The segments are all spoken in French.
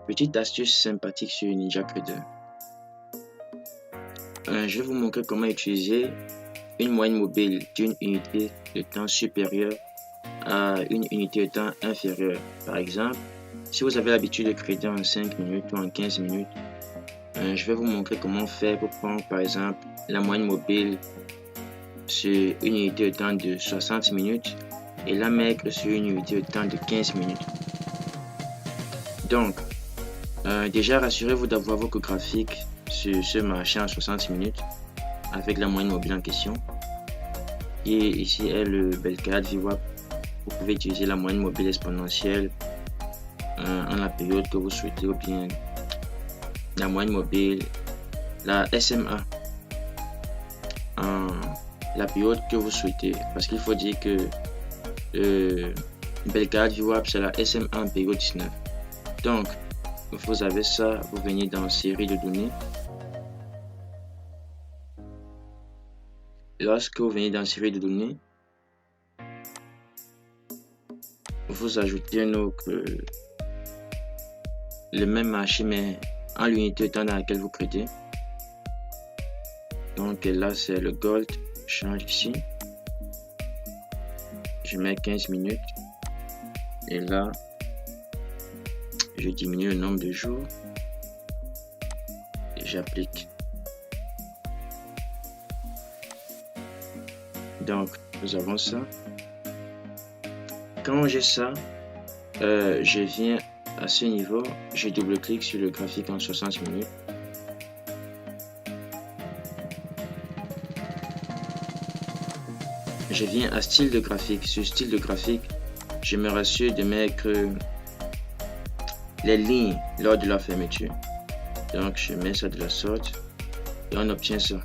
Petite astuce sympathique sur NinjaTrader. Je vais vous montrer comment utiliser une moyenne mobile d'une unité de temps supérieure à une unité de temps inférieure. Par exemple, si vous avez l'habitude de trader en 5 minutes ou en 15 minutes, je vais vous montrer comment faire pour prendre par exemple la moyenne mobile sur une unité de temps de 60 minutes et la mettre sur une unité de temps de 15 minutes. Donc, déjà rassurez-vous d'avoir votre graphique sur ce marché en 60 minutes avec la moyenne mobile en question. Et ici est le Belkad VWAP. Vous pouvez utiliser la moyenne mobile exponentielle en la période que vous souhaitez ou bien la moyenne mobile, la SMA en la période que vous souhaitez, parce qu'il faut dire que Belkad VWAP c'est la SMA en période 19. Donc vous avez ça, vous venez dans série de données. Lorsque vous venez dans série de données, vous ajoutez le même marché mais en l'unité de temps dans laquelle vous tradez. Donc là c'est le gold, je change ici, je mets 15 minutes et là je diminue le nombre de jours et j'applique. Donc nous avons ça. Quand j'ai ça, je viens à ce niveau, je double-clique sur le graphique en 60 minutes. Je viens à style de graphique. Sur style de graphique, je me rassure de mettre les lignes lors de la fermeture. Donc je mets ça de la sorte et on obtient ça.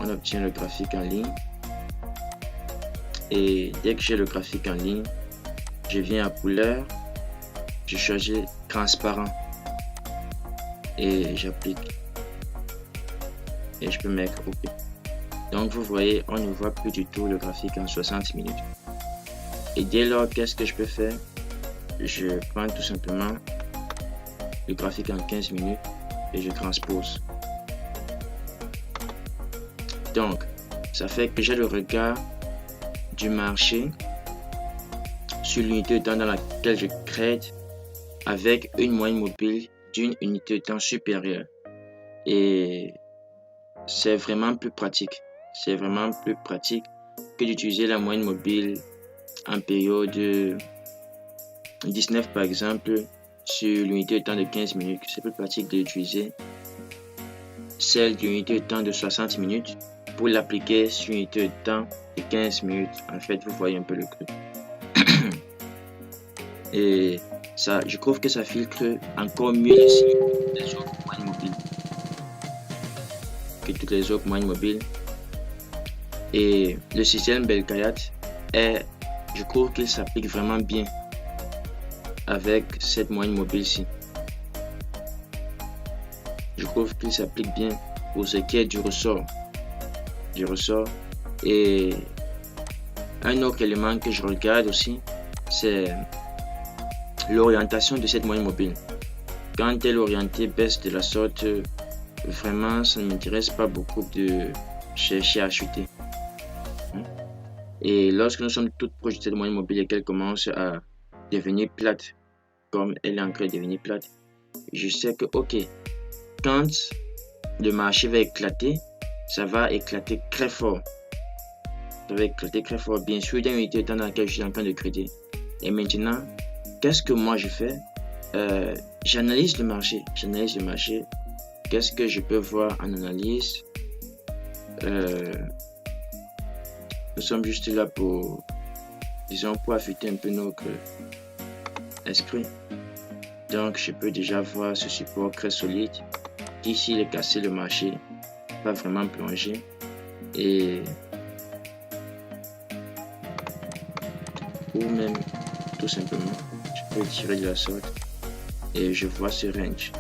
On obtient le graphique en ligne. Et dès que j'ai le graphique en ligne, je viens à couleur, je choisis transparent et j'applique. Et je peux mettre OK. Donc vous voyez, on ne voit plus du tout le graphique en 60 minutes. Et dès lors, qu'est-ce que je peux faire? Je prends tout simplement le graphique en 15 minutes et je transpose. Donc, ça fait que j'ai le regard du marché sur l'unité de temps dans laquelle je trade avec une moyenne mobile d'une unité de temps supérieure. Et c'est vraiment plus pratique. C'est vraiment plus pratique que d'utiliser la moyenne mobile en période 19 par exemple sur l'unité de temps de 15 minutes. C'est plus pratique d'utiliser celle d'une unité de temps de 60 minutes pour l'appliquer sur une unité de temps de 15 minutes. En fait, vous voyez un peu le truc. Et ça, je trouve que ça filtre encore mieux ici les autres moyennes mobiles que toutes les autres moyennes mobiles. Et le système Belkayat je trouve qu'il s'applique vraiment bien avec cette moyenne mobile-ci. Je trouve qu'il s'applique bien pour ce qui est du ressort. Et un autre élément que je regarde aussi, c'est l'orientation de cette moyenne mobile. Quand elle est orientée baisse de la sorte, vraiment ça ne m'intéresse pas beaucoup de chercher à acheter. Et lorsque nous sommes toutes proches de cette moyenne mobile et qu'elle commence à devenir plate, comme elle est en train de devenir plate, je sais que ok, quand le marché va éclater, ça va éclater très fort. Ça va éclater très fort, bien sûr, dans l'unité de temps dans laquelle je suis en train de trader. Et maintenant, qu'est-ce que moi je fais? J'analyse le marché. Qu'est-ce que je peux voir en analyse? Nous sommes juste là pour, disons, pour affûter un peu notre esprit. Donc, je peux déjà voir ce support très solide. Ici, il est cassé, le marché va vraiment plonger. Et ou même tout simplement, je peux tirer de la sorte et je vois ce range.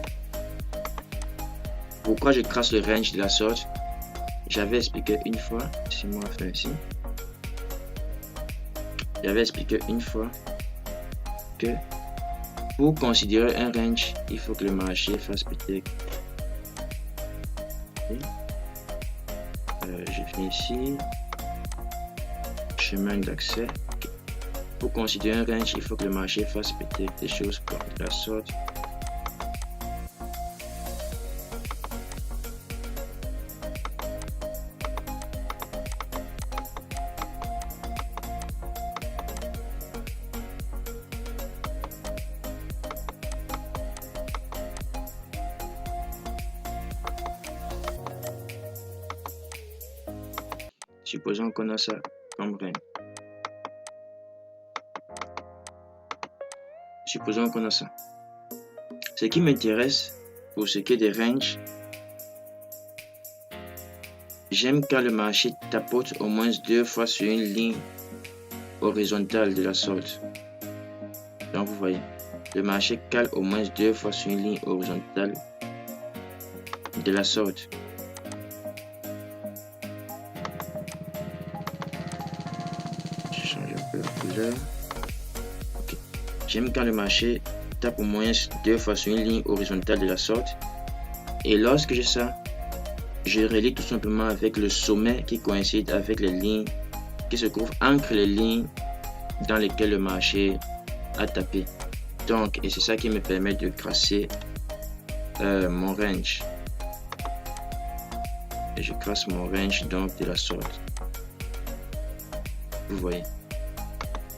Pourquoi je trace le range de la sorte? J'avais expliqué une fois, si moi faire ici. J'avais expliqué une fois que Pour considérer un range, il faut que le marché fasse peut-être. Je viens ici. Chemin d'accès. Okay. Pour considérer un range, il faut que le marché fasse peut-être des choses comme de la sorte. Supposons qu'on a ça comme range. Supposons qu'on a ça. Ce qui m'intéresse pour ce qui est des ranges, j'aime quand le marché tapote au moins 2 fois sur une ligne horizontale de la sorte. Donc vous voyez, le marché cale au moins 2 fois sur une ligne horizontale de la sorte. Je change un peu la couleur. Okay. J'aime quand le marché tape au moins 2 fois sur une ligne horizontale de la sorte. Et lorsque j'ai ça, je relie tout simplement avec le sommet qui coïncide avec les lignes qui se trouvent entre les lignes dans lesquelles le marché a tapé. Donc, et c'est ça qui me permet de tracer mon range. Et je trace mon range donc de la sorte. Vous voyez.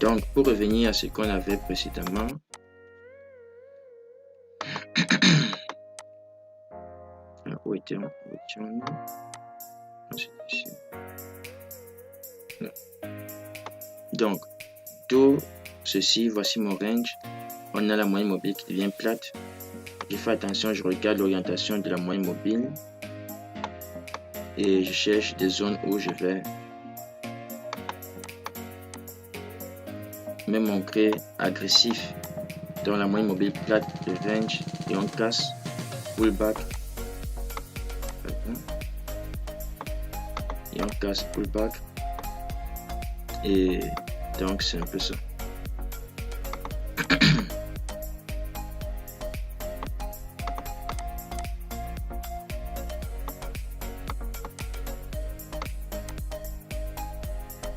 Donc, pour revenir à ce qu'on avait précédemment, où était-on? Donc, tout ceci, voici mon range. On a la moyenne mobile qui devient plate. Je fais attention, je regarde l'orientation de la moyenne mobile et je cherche des zones où je vais me montrer agressif. Dans la moyenne mobile plate de range et on casse, pullback et on casse, pullback, et donc c'est un peu ça.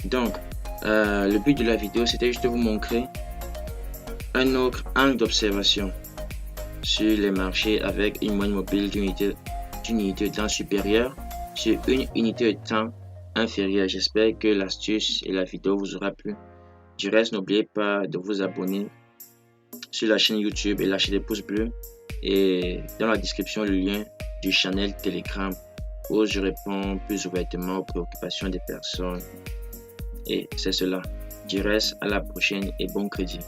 Donc, le but de la vidéo, c'était juste de vous montrer un autre angle d'observation sur les marchés avec une moyenne mobile d'une unité de temps supérieure sur une unité de temps inférieure. J'espère que l'astuce et la vidéo vous aura plu. Du reste, n'oubliez pas de vous abonner sur la chaîne YouTube et lâcher des pouces bleus. Et dans la description, le lien du channel Telegram où je réponds plus ouvertement aux préoccupations des personnes. Et c'est cela. Du reste, à la prochaine et bon crédit.